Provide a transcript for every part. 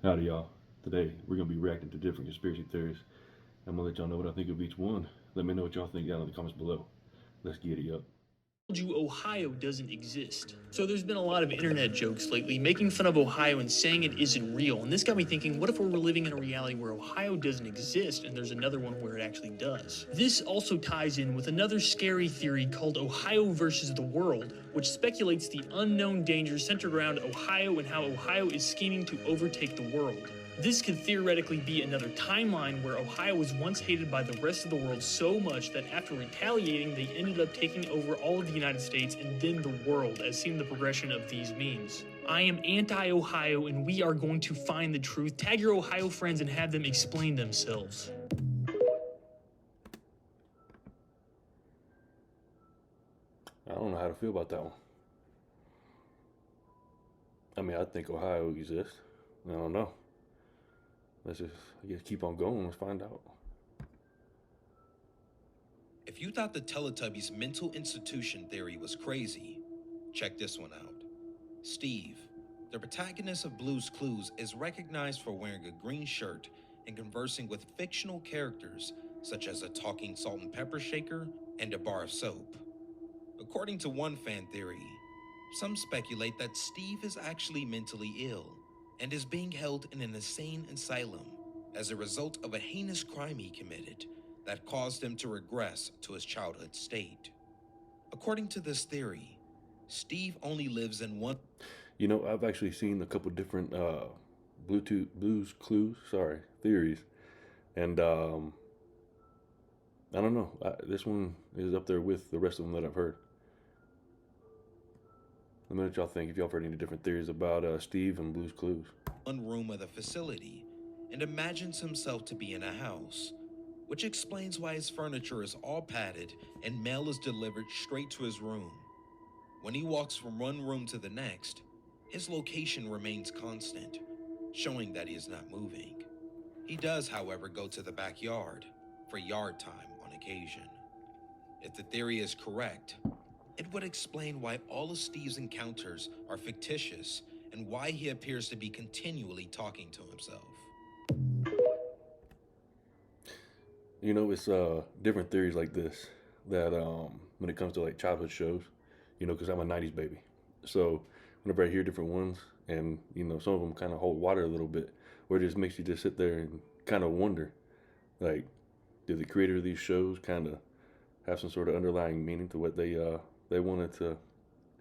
Howdy, y'all. Today, we're going to be reacting to different conspiracy theories. I'm going to let y'all know what I think of each one. Let me know what y'all think down in the comments below. Let's get it up. You Ohio doesn't exist. So there's been a lot of internet jokes lately making fun of Ohio and saying it isn't real. And this got me thinking, what if we're living in a reality where Ohio doesn't exist and there's another one where it actually does? This also ties in with another scary theory called Ohio versus the world, which speculates the unknown dangers centered around Ohio and how Ohio is scheming to overtake the world. This could theoretically be another timeline where Ohio was once hated by the rest of the world so much that after retaliating, they ended up taking over all of the United States and then the world, as seen in the progression of these memes. I am anti-Ohio, and we are going to find the truth. Tag your Ohio friends and have them explain themselves. I don't know how to feel about that one. I mean, I think Ohio exists. I don't know. Let's just, I guess, keep on going. Let's find out. If you thought the Teletubbies mental institution theory was crazy, check this one out. Steve, the protagonist of Blue's Clues, is recognized for wearing a green shirt and conversing with fictional characters such as a talking salt and pepper shaker and a bar of soap. According to one fan theory, some speculate that Steve is actually mentally ill and is being held in an insane asylum as a result of a heinous crime he committed that caused him to regress to his childhood state. According to this theory, Steve only lives in one... You know, I've actually seen a couple different Blue's Clues, theories. And I don't know. This one is up there with the rest of them that I've heard. Let me know what y'all think, if y'all have heard any different theories about Steve and Blue's Clues. One room of the facility and imagines himself to be in a house, which explains why his furniture is all padded and mail is delivered straight to his room. When he walks from one room to the next, his location remains constant, showing that he is not moving. He does, however, go to the backyard for yard time on occasion. If the theory is correct, it would explain why all of Steve's encounters are fictitious and why he appears to be continually talking to himself. You know, it's different theories like this that when it comes to like childhood shows, you know, because I'm a 90s baby. So whenever I hear different ones, and, you know, some of them kind of hold water a little bit, where it just makes you just sit there and kind of wonder, like, did the creator of these shows kind of have some sort of underlying meaning to what they wanted to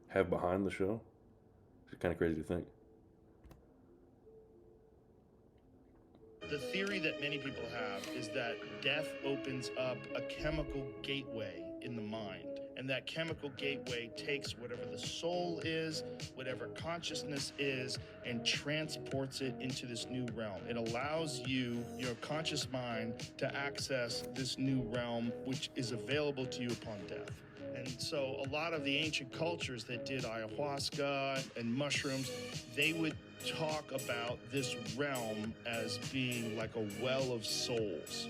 have behind the show? It's kind of crazy to think. The theory that many people have is that death opens up a chemical gateway in the mind. And that chemical gateway takes whatever the soul is, whatever consciousness is, and transports it into this new realm. It allows you, your conscious mind, to access this new realm, which is available to you upon death. And so a lot of the ancient cultures that did ayahuasca and mushrooms, they would talk about this realm as being like a well of souls.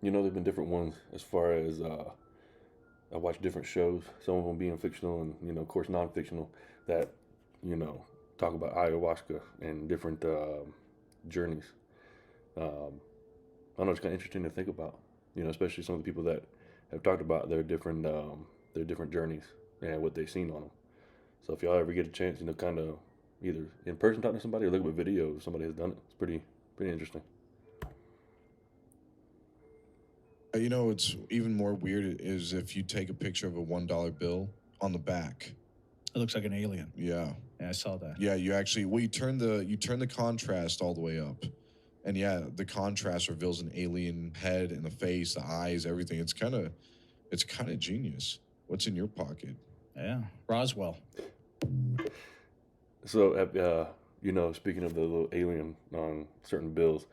You know, there've been different ones as far as I watch different shows, some of them being fictional and, you know, of course, non-fictional, that, you know, talk about ayahuasca and different journeys. I know it's kind of interesting to think about, you know, especially some of the people that have talked about their different journeys and what they've seen on them. So if y'all ever get a chance, you know, kind of either in person talking to somebody or look at a video if somebody has done it, it's pretty interesting. You know, it's even more weird is if you take a picture of a $1 bill on the back. It looks like an alien. Yeah. Yeah, I saw that. Yeah, you actually, well, you turn the contrast all the way up. And yeah, the contrast reveals an alien head and the face, the eyes, everything. It's kind of genius. What's in your pocket? Yeah, Roswell. So, you know, speaking of the little alien on certain bills,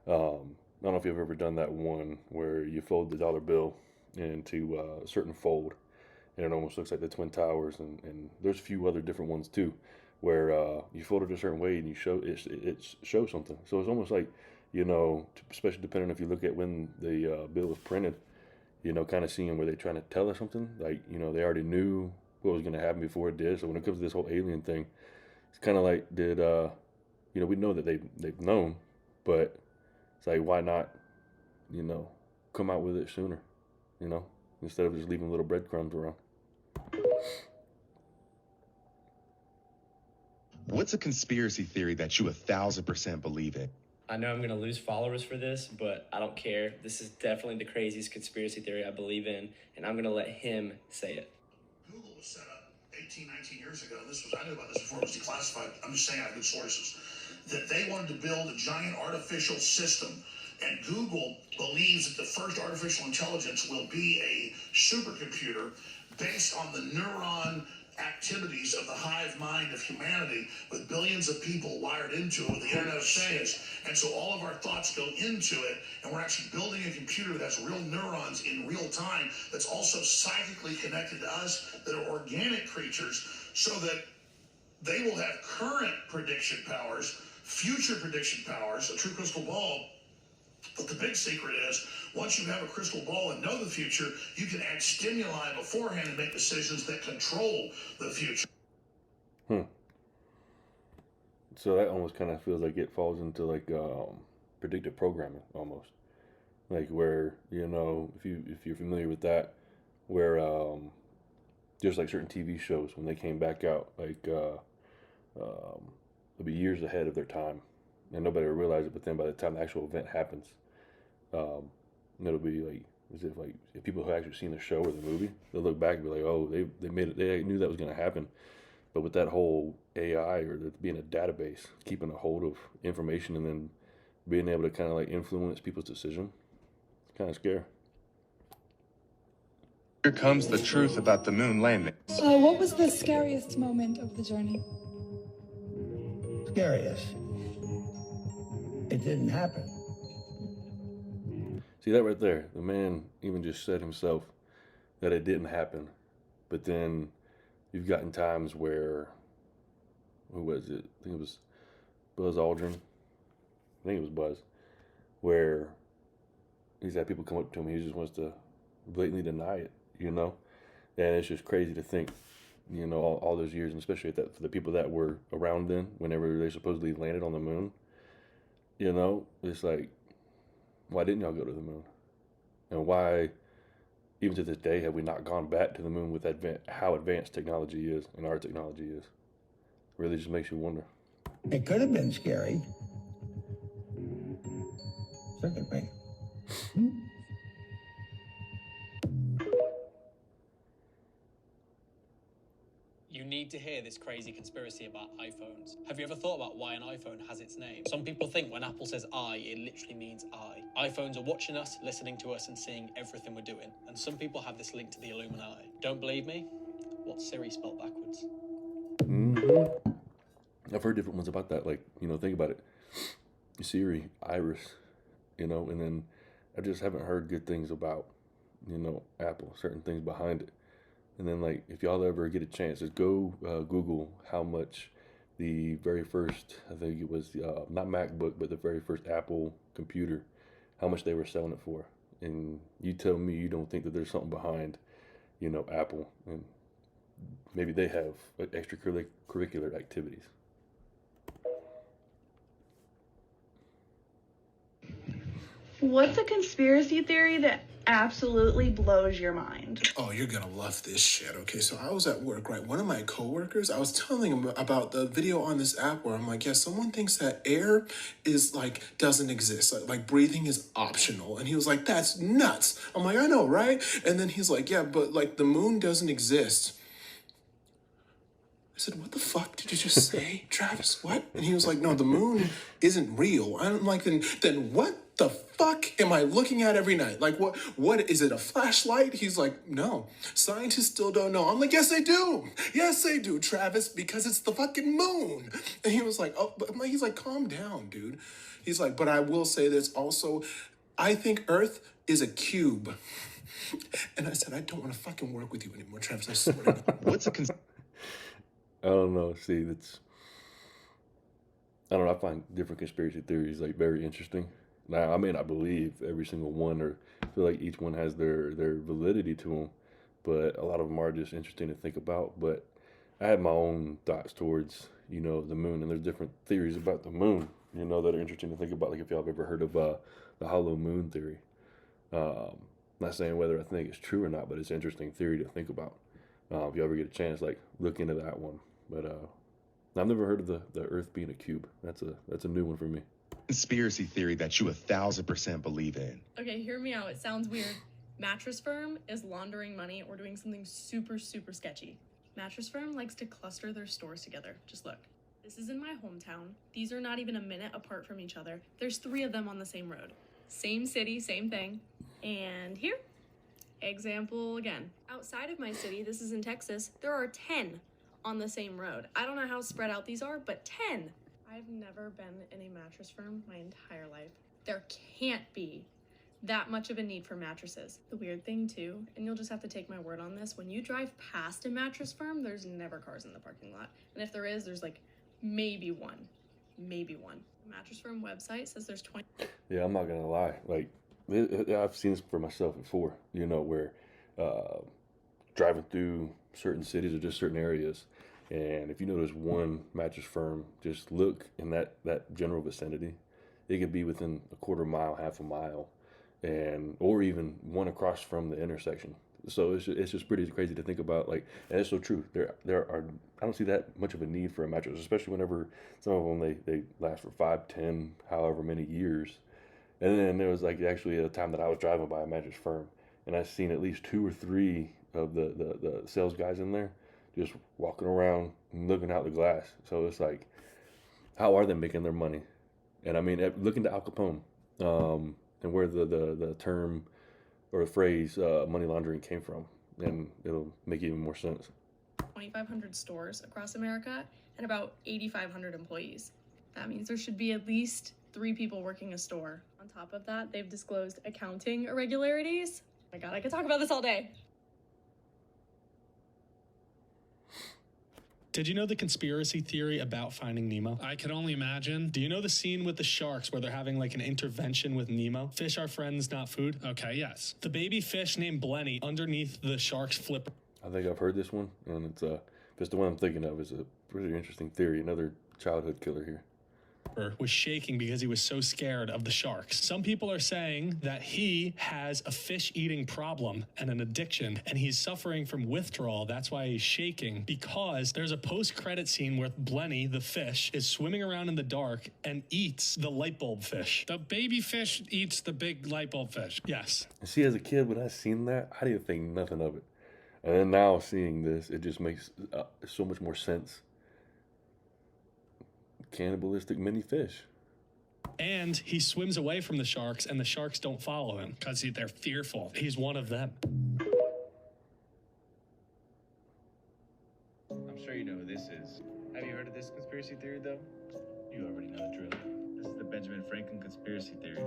I don't know if you've ever done that one where you fold the dollar bill into a certain fold, and it almost looks like the Twin Towers, and there's a few other different ones too, where you fold it a certain way and you show it shows something. So it's almost like, you know, especially depending if you look at when the bill was printed, you know, kind of seeing where they're trying to tell us something. Like, you know, they already knew what was going to happen before it did. So when it comes to this whole alien thing, it's kind of like, we know that they've known, but it's like, why not, come out with it sooner, instead of just leaving little breadcrumbs around. What's a conspiracy theory that you 1,000% believe in? I know I'm going to lose followers for this, but I don't care. This is definitely the craziest conspiracy theory I believe in, and I'm going to let him say it. Google was set up 18, 19 years ago. I knew about this before it was declassified. I'm just saying I have good sources. That they wanted to build a giant artificial system, and Google believes that the first artificial intelligence will be a supercomputer based on the neuron activities of the hive mind of humanity, with billions of people wired into it with the Internet of Things. And so all of our thoughts go into it, and we're actually building a computer that has real neurons in real time, that's also psychically connected to us, that are organic creatures, so that they will have current prediction powers, future prediction powers, a true crystal ball. But the big secret is, once you have a crystal ball and know the future, you can add stimuli beforehand and make decisions that control the future. So that almost kind of feels like it falls into like predictive programming almost, like where if you're familiar with that, where just like certain TV shows when they came back out, like they'll be years ahead of their time, and nobody will realize it. But then by the time the actual event happens, it'll be like, as if like if people who actually seen the show or the movie, they'll look back and be like, oh, they made it. They knew that was going to happen. But with that whole AI or there being a database, keeping a hold of information and then being able to kind of like influence people's decision, it's kind of scary. Here comes the truth about the moon landing. What was the scariest moment of the journey? Scariest. It didn't happen. See that right there? The man even just said himself that it didn't happen. But then you've gotten times where, who was it? I think it was Buzz Aldrin. I think it was Buzz. Where he's had people come up to him, he just wants to blatantly deny it, And it's just crazy to think, all those years, and especially for the people that were around then, whenever they supposedly landed on the moon, it's like, why didn't y'all go to the moon? And why, even to this day, have we not gone back to the moon with how advanced technology is and our technology is? It really just makes you wonder. It could have been scary. Certainly. You need to hear this crazy conspiracy about iPhones. Have you ever thought about why an iPhone has its name? Some people think when Apple says I, it literally means I. iPhones are watching us, listening to us, and seeing everything we're doing. And some people have this link to the Illuminati. Don't believe me? What's Siri spelled backwards? Mm-hmm. I've heard different ones about that. Like, think about it. Siri, Iris, and then I just haven't heard good things about, Apple, certain things behind it. And then, like, if y'all ever get a chance, just go Google how much the very first, I think it was not MacBook, but the very first Apple computer, how much they were selling it for. And you tell me you don't think that there's something behind, Apple, and maybe they have like extracurricular activities. What's a conspiracy theory that absolutely blows your mind? Oh, you're gonna love this shit. Okay, so I was at work, right? One of my coworkers, I was telling him about the video on this app where I'm like, yeah, someone thinks that air is like doesn't exist, like breathing is optional, and he was like, that's nuts. I'm like, I know, right? And then he's like, yeah, but like the moon doesn't exist. I said, what the fuck did you just say, Travis? What? And he was like, no, the moon isn't real. I'm like, then what the fuck am I looking at every night? Like, what is it, a flashlight? He's like, no, scientists still don't know. I'm like, yes, they do. Yes, they do, Travis, because it's the fucking moon. And he was like, oh, but he's like, calm down, dude. He's like, but I will say this also, I think Earth is a cube. And I said, I don't want to fucking work with you anymore, Travis. I swear to God. What's a I don't know. See, I don't know. I find different conspiracy theories like very interesting. Now, I may not believe every single one, or feel like each one has their validity to them, but a lot of them are just interesting to think about. But I have my own thoughts towards, you know, the moon, and there's different theories about the moon, you know, that are interesting to think about. Like if y'all have ever heard of the hollow moon theory. Not saying whether I think it's true or not, but it's an interesting theory to think about. If you ever get a chance, like look into that one. But I've never heard of the Earth being a cube. That's a new one for me. Conspiracy theory that you 1,000% believe in. Okay, hear me out. It sounds weird. Mattress Firm is laundering money or doing something super, super sketchy. Mattress Firm likes to cluster their stores together. Just look. This is in my hometown. These are not even a minute apart from each other. There's 3 of them on the same road. Same city, same thing. And here, example again. Outside of my city, this is in Texas, there are 10 on the same road. I don't know how spread out these are, but 10. I've never been in a Mattress Firm my entire life. There can't be that much of a need for mattresses. The weird thing too, and you'll just have to take my word on this, when you drive past a Mattress Firm, there's never cars in the parking lot. And if there is, there's like maybe one. The Mattress Firm website says there's 20. Yeah, I'm not gonna lie. Like I've seen this for myself before, you know, where driving through certain cities or just certain areas, and if you notice one Mattress Firm, just look in that general vicinity. It could be within a quarter mile, half a mile, and or even one across from the intersection. So it's just pretty crazy to think about. Like, and it's so true. There are, I don't see that much of a need for a mattress, especially whenever some of them they last for 5, 10, however many years. And then there was like actually a time that I was driving by a Mattress Firm, and I seen at least 2 or 3 of the sales guys in there just walking around and looking out the glass. So it's like, how are they making their money? And I mean, looking to Al Capone, and where the term or the phrase money laundering came from, and it'll make even more sense. 2,500 stores across America and about 8,500 employees. That means there should be at least 3 people working a store. On top of that, they've disclosed accounting irregularities. Oh my God, I could talk about this all day. Did you know the conspiracy theory about Finding Nemo? I can only imagine. Do you know the scene with the sharks where they're having like an intervention with Nemo? Fish are friends, not food. Okay, yes. The baby fish named Blenny underneath the shark's flipper. I think I've heard this one, and it's if it's the one I'm thinking of, is a pretty interesting theory. Another childhood killer here. Was shaking because he was so scared of the sharks. Some people are saying that he has a fish-eating problem and an addiction, and he's suffering from withdrawal. That's why he's shaking, because there's a post-credit scene where Blenny, the fish, is swimming around in the dark and eats the light bulb fish. The baby fish eats the big light bulb fish. Yes. See, as a kid, when I seen that, I didn't think nothing of it. And then now seeing this, it just makes so much more sense. Cannibalistic mini fish. And he swims away from the sharks, and the sharks don't follow him because they're fearful. He's one of them. I'm sure you know who this is. Have you heard of this conspiracy theory, though? You already know the drill. This is the Benjamin Franklin conspiracy theory.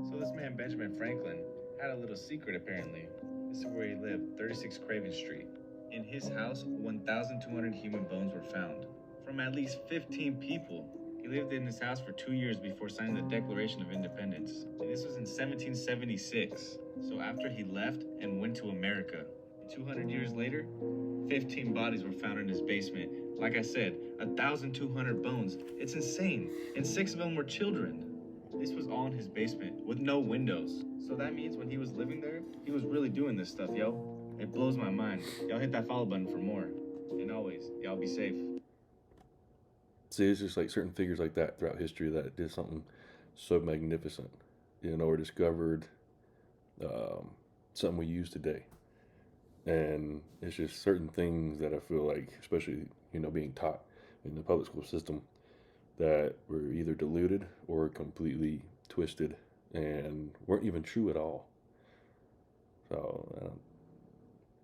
So this man, Benjamin Franklin, had a little secret, apparently. This is where he lived, 36 Craven Street. In his house, 1,200 human bones were found. From at least 15 people. He lived in his house for 2 years before signing the Declaration of Independence. And this was in 1776. So after he left and went to America, 200 years later, 15 bodies were found in his basement. Like I said, 1,200 bones. It's insane. And 6 of them were children. This was all in his basement with no windows. So that means when he was living there, he was really doing this stuff, yo. It blows my mind. Y'all hit that follow button for more. And always, y'all be safe. See, it's just like certain figures like that throughout history that did something so magnificent, you know, or discovered something we use today. And it's just certain things that I feel like, especially, you know, being taught in the public school system, that were either diluted or completely twisted and weren't even true at all. So,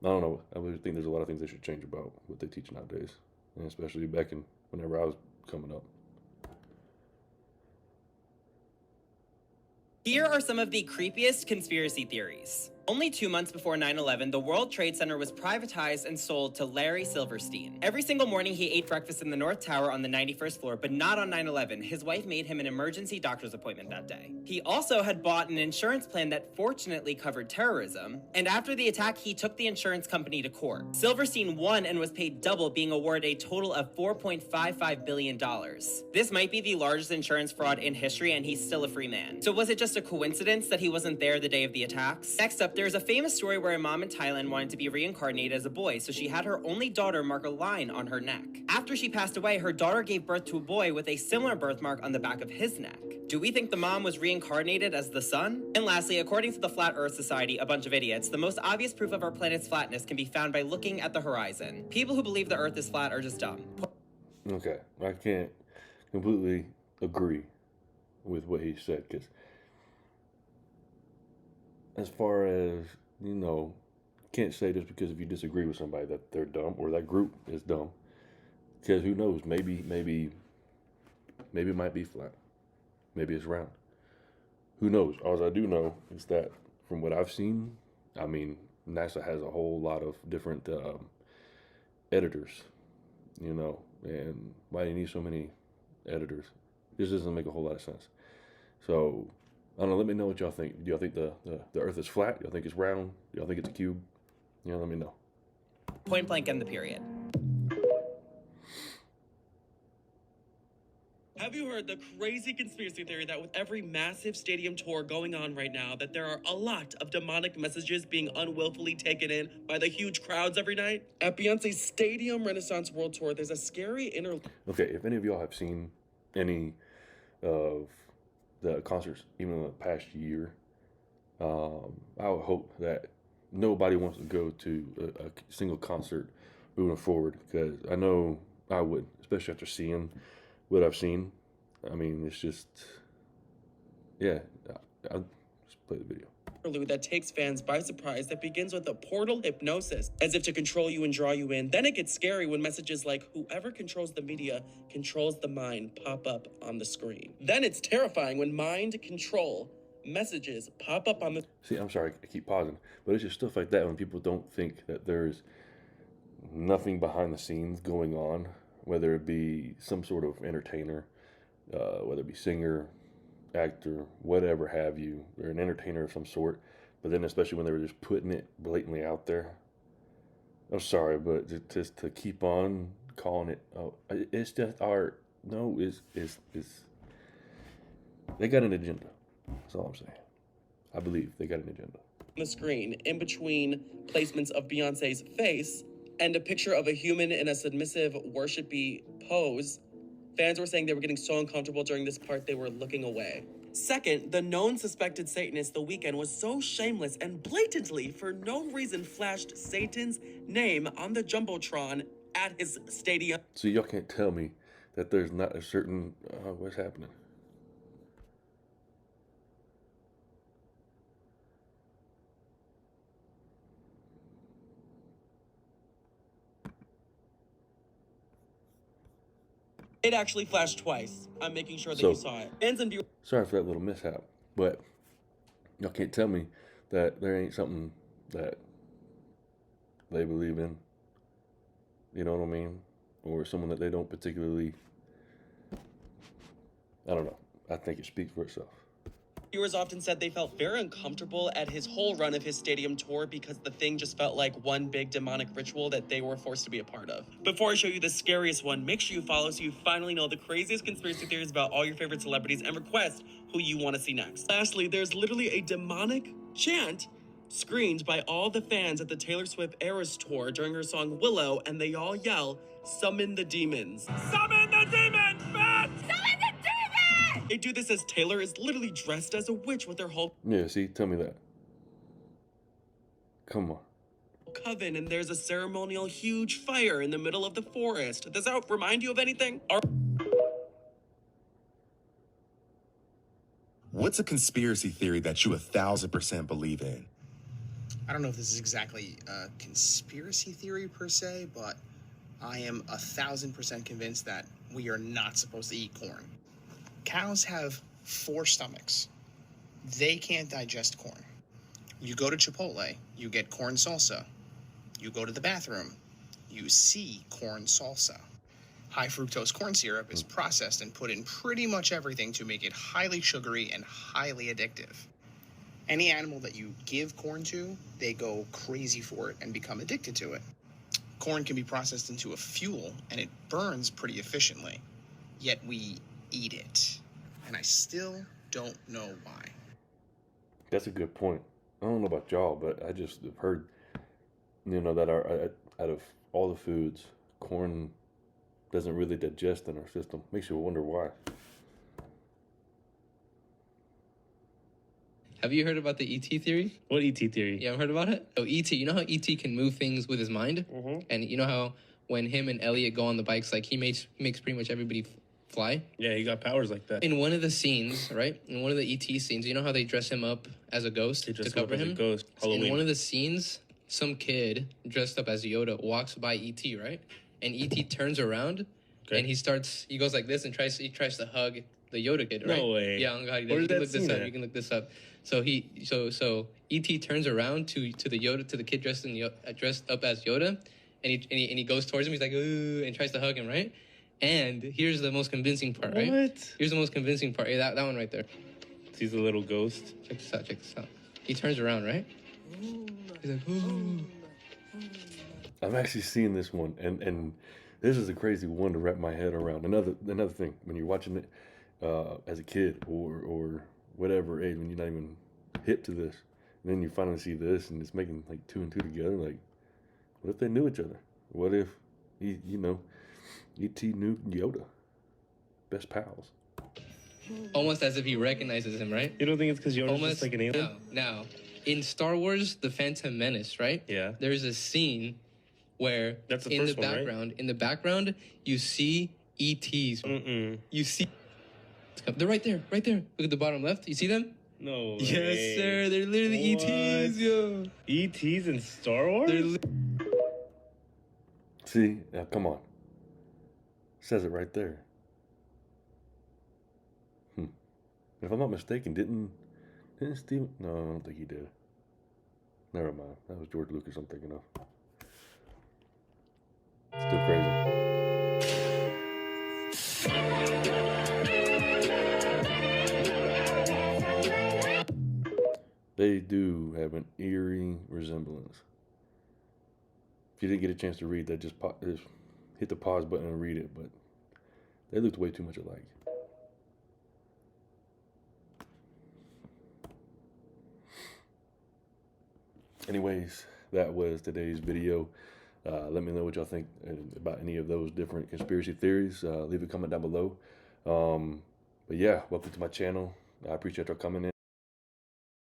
I don't know. I would think there's a lot of things they should change about what they teach nowadays, and especially back in whenever I was coming up. Here are some of the creepiest conspiracy theories. Only 2 months before 9/11, the World Trade Center was privatized and sold to Larry Silverstein. Every single morning, he ate breakfast in the North Tower on the 91st floor, but not on 9/11. His wife made him an emergency doctor's appointment that day. He also had bought an insurance plan that fortunately covered terrorism, and after the attack, he took the insurance company to court. Silverstein won and was paid double, being awarded a total of $4.55 billion. This might be the largest insurance fraud in history, and he's still a free man. So was it just a coincidence that he wasn't there the day of the attacks? Next up, there's a famous story where a mom in Thailand wanted to be reincarnated as a boy, so she had her only daughter mark a line on her neck. After she passed away, her daughter gave birth to a boy with a similar birthmark on the back of his neck. Do we think the mom was reincarnated as the son? And lastly, according to the Flat Earth Society, a bunch of idiots, the most obvious proof of our planet's flatness can be found by looking at the horizon. People who believe the Earth is flat are just dumb. Okay, I can't completely agree with what he said, because as far as, you know, can't say just because if you disagree with somebody that they're dumb or that group is dumb, because who knows, maybe it might be flat, maybe it's round, who knows. All I do know is that from what I've seen, I mean, NASA has a whole lot of different editors, you know, and why do you need so many editors? This doesn't make a whole lot of sense. So I don't know, let me know what y'all think. Do y'all think the Earth is flat? Do y'all think it's round? Do y'all think it's a cube? You know, let me know. Point blank end the period. Have you heard the crazy conspiracy theory that with every massive stadium tour going on right now, that there are a lot of demonic messages being unwillfully taken in by the huge crowds every night? At Beyonce's Stadium Renaissance World Tour, there's a scary Okay, if any of y'all have seen any of the concerts, even in the past year, I would hope that nobody wants to go to a single concert moving forward, because I know I would, especially after seeing what I've seen. I mean, it's just, yeah, I'll just play the video. interlude that takes fans by surprise that begins with a portal hypnosis, as if to control you and draw you in. Then it gets scary when messages like, whoever controls the media controls the mind, pop up on the screen. Then it's terrifying when mind control messages pop up on the... See, I'm sorry, I keep pausing, but it's just stuff like that when people don't think that there's nothing behind the scenes going on, whether it be some sort of entertainer, whether it be singer, actor, whatever have you, or an entertainer of some sort, but then especially when they were just putting it blatantly out there. I'm sorry, but just to keep on calling it, oh, it's just art. No, it's they got an agenda. That's all I'm saying. I believe they got an agenda. On the screen, in between placements of Beyonce's face and a picture of a human in a submissive, worshipy pose, fans were saying they were getting so uncomfortable during this part they were looking away. Second, the known suspected Satanist The Weeknd was so shameless and blatantly, for no reason, flashed Satan's name on the Jumbotron at his stadium. So y'all can't tell me that there's not a certain, what's happening? It actually flashed twice. I'm making sure that So, you saw it. Fans and viewers... Sorry for that little mishap, but y'all can't tell me that there ain't something that they believe in. You know what I mean? Or someone that they don't particularly, I don't know. I think it speaks for itself. Viewers often said they felt very uncomfortable at his whole run of his stadium tour because the thing just felt like one big demonic ritual that they were forced to be a part of. Before I show you the scariest one, make sure you follow so you finally know the craziest conspiracy theories about all your favorite celebrities and request who you want to see next. Lastly, there's literally a demonic chant screened by all the fans at the Taylor Swift Eras tour during her song Willow, and they all yell, "Summon the demons." Summon the demons, man! Summon the demons! They do this as Taylor is literally dressed as a witch with her whole Yeah, see, tell me that. Come on. coven, and there's a ceremonial huge fire in the middle of the forest. Does that remind you of anything? What's a conspiracy theory that you 1,000% believe in? I don't know if this is exactly a conspiracy theory per se, but I am 1,000% convinced that we are not supposed to eat corn. Cows have 4 stomachs. They can't digest corn. You go to Chipotle, you get corn salsa. You go to the bathroom, you see corn salsa. High fructose corn syrup is processed and put in pretty much everything to make it highly sugary and highly addictive. Any animal that you give corn to, they go crazy for it and become addicted to it. Corn can be processed into a fuel and it burns pretty efficiently, yet we eat it. And I still don't know why. That's a good point. I don't know about y'all, but I just have heard, that out of all the foods, corn doesn't really digest in our system. Makes you wonder why. Have you heard about the ET theory? What ET theory? You haven't heard about it? So ET, you know how ET can move things with his mind? Mm-hmm. And you know how when him and Elliot go on the bikes, like he makes pretty much everybody fly? Yeah, he got powers like that. In one of the scenes, right? In one of the ET scenes, you know how they dress him up as a ghost to cover him? Ghost. In one of the scenes, some kid dressed up as Yoda walks by ET, right? And ET turns around and he goes like this and he tries to hug the Yoda kid, right? No way. Yeah, oh God, Where you did can that look this scene up. at? You can look this up. So so ET turns around to the Yoda, to the kid dressed up as Yoda, and he goes towards him. He's like, ooh, and tries to hug him, right? And here's the most convincing part, right? What? Here's the most convincing part. Yeah, that one right there. He's a little ghost. Check this out. Check this out. He turns around, right? He's like, ooh. I've actually seen this one, and this is a crazy one to wrap my head around. Another thing, when you're watching it as a kid or whatever age, when you're not even hip to this, and then you finally see this, and it's making like 2 and 2 together. Like, what if they knew each other? What if E.T. knew Yoda? Best pals. Almost as if he recognizes him, right? You don't think it's because Yoda's just like an alien? Now, in Star Wars: The Phantom Menace, right? Yeah. There's a scene where That's the in first the one, right? background, in the background, you see ETs. You see, they're right there, right there. Look at the bottom left. You see them? No way. Yes, sir. They're literally ETs, yo. ETs in Star Wars? See, come on. Says it right there. If I'm not mistaken, didn't Steven? No, I don't think he did. Never mind. That was George Lucas I'm thinking of. Still crazy. They do have an eerie resemblance. If you didn't get a chance to read that, just hit the pause button and read it, but they looked way too much alike. Anyways, that was today's video. Let me know what y'all think about any of those different conspiracy theories. Leave a comment down below. But yeah, welcome to my channel. I appreciate y'all coming in.